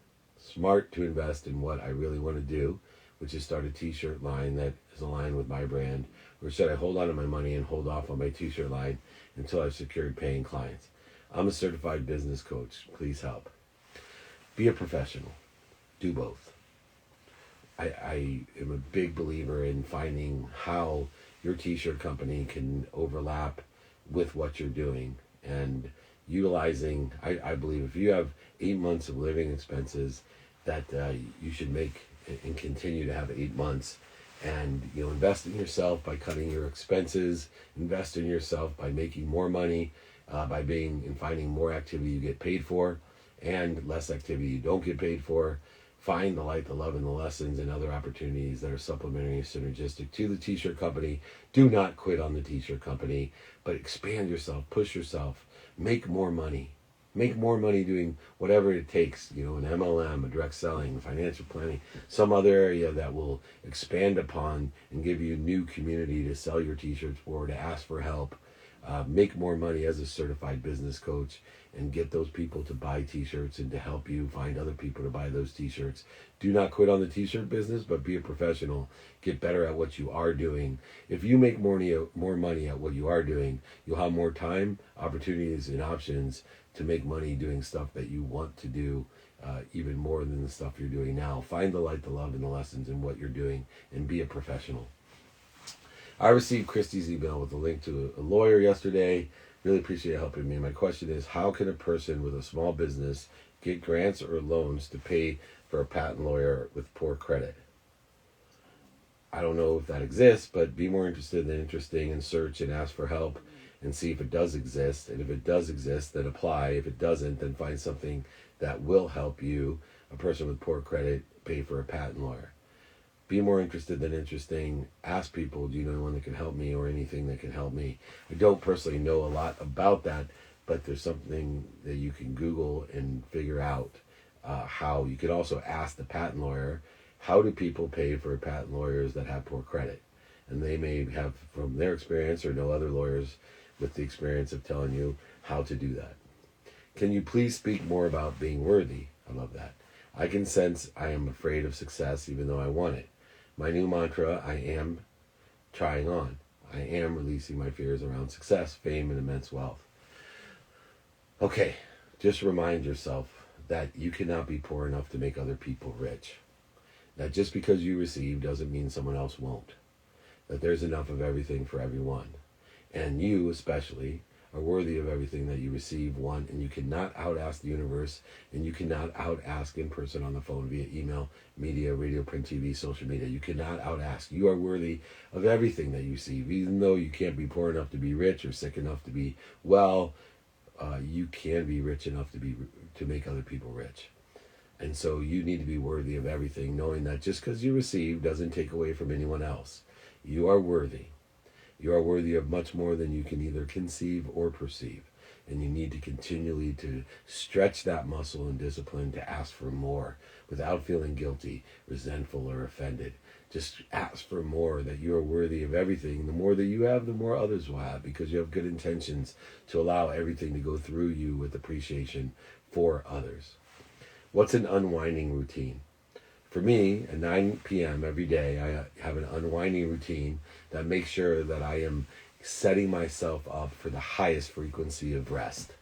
smart to invest in what I really want to do, which is start a t-shirt line that is aligned with my brand? Or should I hold on to my money and hold off on my t-shirt line until I've secured paying clients? I'm a certified business coach. Please help. Be a professional. Do both. I am a big believer in finding how your t-shirt company can overlap with what you're doing and utilizing. I believe if you have 8 months of living expenses, that you should make and continue to have 8 months, and invest in yourself by cutting your expenses, invest in yourself by making more money, by being and finding more activity you get paid for and less activity you don't get paid for. Find the light, the love, and the lessons and other opportunities that are supplementary and synergistic to the t-shirt company. Do not quit on the t-shirt company, but expand yourself, push yourself, make more money. Make more money doing whatever it takes, an MLM, a direct selling, financial planning, some other area that will expand upon and give you a new community to sell your t-shirts for, to ask for help. Make more money as a certified business coach and get those people to buy t-shirts and to help you find other people to buy those t-shirts. Do not quit on the t-shirt business, but be a professional. Get better at what you are doing. If you make more money at what you are doing, you'll have more time, opportunities, and options to make money doing stuff that you want to do, even more than the stuff you're doing now. Find the light, the love, and the lessons in what you're doing, and be a professional. I received Christy's email with a link to a lawyer yesterday. Really appreciate you helping me. My question is, how can a person with a small business get grants or loans to pay for a patent lawyer with poor credit? I don't know if that exists, but be more interested than interesting and search and ask for help and see if it does exist. And if it does exist, then apply. If it doesn't, then find something that will help you, a person with poor credit, pay for a patent lawyer. Be more interested than interesting. Ask people, do you know anyone that can help me or anything that can help me? I don't personally know a lot about that, but there's something that you can Google and figure out how. You could also ask the patent lawyer, how do people pay for patent lawyers that have poor credit? And they may have, from their experience, or know other lawyers with the experience of telling you how to do that. Can you please speak more about being worthy? I love that. I can sense I am afraid of success even though I want it. My new mantra, I am trying on. I am releasing my fears around success, fame, and immense wealth. Okay, just remind yourself that you cannot be poor enough to make other people rich. That just because you receive doesn't mean someone else won't. That there's enough of everything for everyone. And you, especially, are worthy of everything that you receive, want, and you cannot out-ask the universe, and you cannot out-ask in person, on the phone, via email, media, radio, print, TV, social media. You cannot out-ask. You are worthy of everything that you receive. Even though you can't be poor enough to be rich or sick enough to be well, you can be rich enough to make other people rich. And so you need to be worthy of everything, knowing that just because you receive doesn't take away from anyone else. You are worthy. You are worthy of much more than you can either conceive or perceive. And you need to continually to stretch that muscle and discipline to ask for more without feeling guilty, resentful, or offended. Just ask for more, that you are worthy of everything. The more that you have, the more others will have, because you have good intentions to allow everything to go through you with appreciation for others. What's an unwinding routine? For me, at 9 p.m. every day, I have an unwinding routine that makes sure that I am setting myself up for the highest frequency of rest.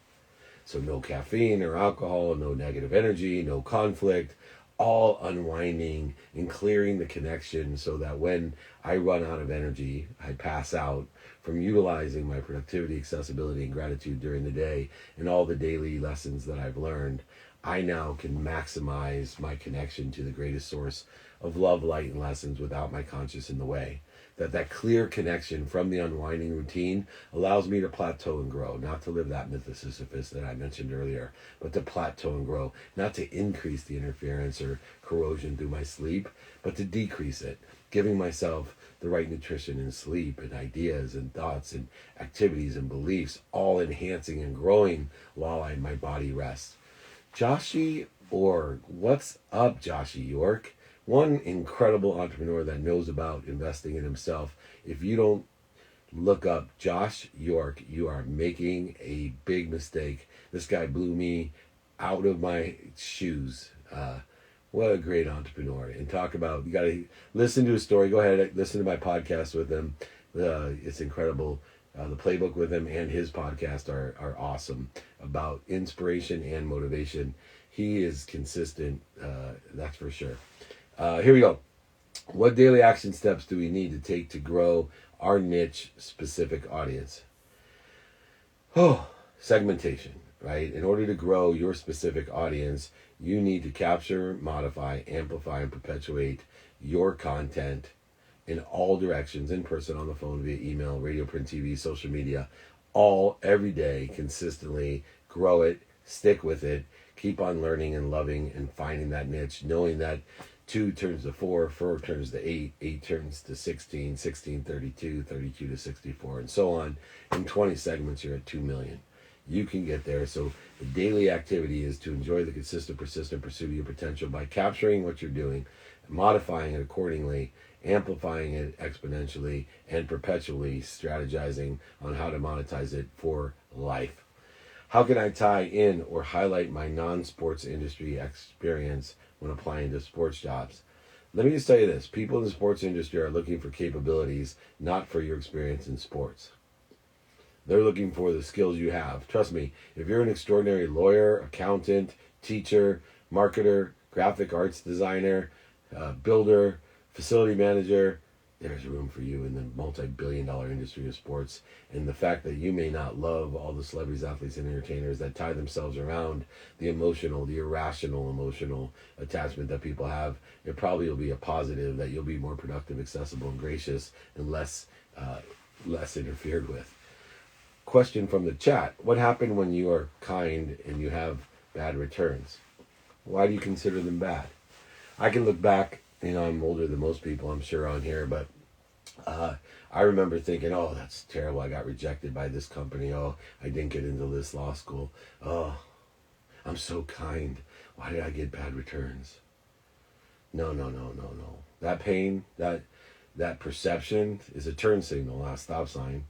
So no caffeine or alcohol, no negative energy, no conflict, all unwinding and clearing the connection so that when I run out of energy, I pass out from utilizing my productivity, accessibility, and gratitude during the day and all the daily lessons that I've learned. I now can maximize my connection to the greatest source of love, light, and lessons without my conscious in the way. That clear connection from the unwinding routine allows me to plateau and grow, not to live that myth of Sisyphus that I mentioned earlier, but to plateau and grow, not to increase the interference or corrosion through my sleep, but to decrease it, giving myself the right nutrition and sleep and ideas and thoughts and activities and beliefs, all enhancing and growing while my body rests. Joshi Org. What's up, Joshi York? One incredible entrepreneur that knows about investing in himself. If you don't look up Josh York, you are making a big mistake. This guy blew me out of my shoes What a great entrepreneur. And talk about, you got to listen to his story. Go ahead, listen to my podcast with him. It's incredible. The playbook with him and his podcast are awesome about inspiration and motivation. He is consistent, that's for sure. Here we go. What daily action steps do we need to take to grow our niche specific audience? Oh, segmentation, right? In order to grow your specific audience, you need to capture, modify, amplify, and perpetuate your content in all directions, in person, on the phone, via email, radio, print, TV, social media, all every day, consistently. Grow it, stick with it, keep on learning and loving and finding that niche, knowing that 2 turns to 4, 4 turns to 8, 8 turns to 16, 16, 32, 32 to 64, and so on. In 20 segments, you're at 2 million. You can get there. So the daily activity is to enjoy the consistent, persistent pursuit of your potential by capturing what you're doing, modifying it accordingly, amplifying it exponentially, and perpetually strategizing on how to monetize it for life. How can I tie in or highlight my non-sports industry experience when applying to sports jobs? Let me just tell you this. People in the sports industry are looking for capabilities, not for your experience in sports. They're looking for the skills you have. Trust me, if you're an extraordinary lawyer, accountant, teacher, marketer, graphic arts designer, builder, facility manager, there's room for you in the multi-billion-dollar industry of sports. And the fact that you may not love all the celebrities, athletes, and entertainers that tie themselves around the emotional, the irrational emotional attachment that people have, it probably will be a positive that you'll be more productive, accessible, and gracious, and less interfered with. Question from the chat. What happened when you are kind and you have bad returns? Why do you consider them bad? I can look back, I'm older than most people, I'm sure, on here, but I remember thinking, oh, that's terrible. I got rejected by this company. Oh, I didn't get into this law school. Oh, I'm so kind. Why did I get bad returns? No. That pain, that perception is a turn signal, not a stop sign.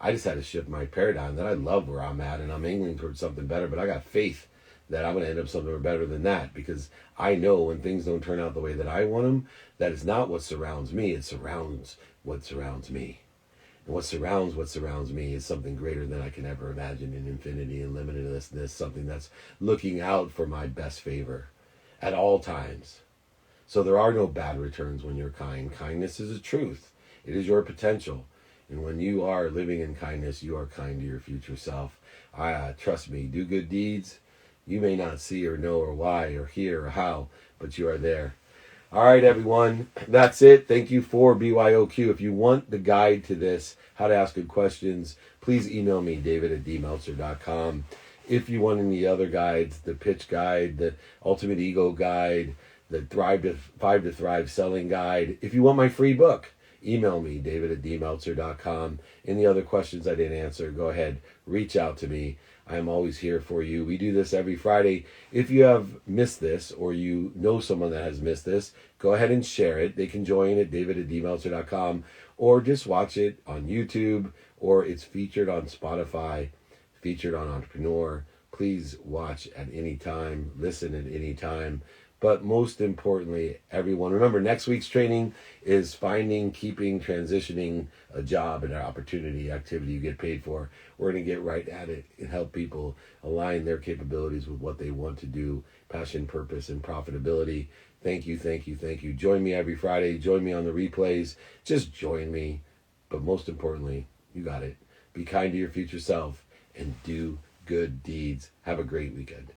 I just had to shift my paradigm that I love where I'm at and I'm angling towards something better, but I got faith that I'm going to end up somewhere better than that, because I know when things don't turn out the way that I want them, that is not what surrounds me. It surrounds what surrounds me. And what surrounds me is something greater than I can ever imagine, in infinity and limitlessness, something that's looking out for my best favor at all times. So there are no bad returns when you're kind. Kindness is a truth. It is your potential. And when you are living in kindness, you are kind to your future self. Trust me, do good deeds. You may not see or know or why or hear or how, but you are there. All right, everyone. That's it. Thank you for byoq. If you want the guide to this, how to ask good questions, please email me, david@dmeltzer.com. If you want any other guides, the pitch guide, the ultimate ego guide, the 5 to Thrive selling guide, if you want my free book, email me, david@dmeltzer.com. Any other questions I didn't answer, go ahead, reach out to me. I am always here for you. We do this every Friday. If you have missed this, or you know someone that has missed this, go ahead and share it. They can join at david@dmeltzer.com, or just watch it on YouTube, or it's featured on Spotify, featured on Entrepreneur. Please watch at any time, listen at any time. But most importantly, everyone, remember, next week's training is finding, keeping, transitioning a job and an opportunity, activity you get paid for. We're going to get right at it and help people align their capabilities with what they want to do, passion, purpose, and profitability. Thank you. Join me every Friday. Join me on the replays. Just join me. But most importantly, you got it. Be kind to your future self and do good deeds. Have a great weekend.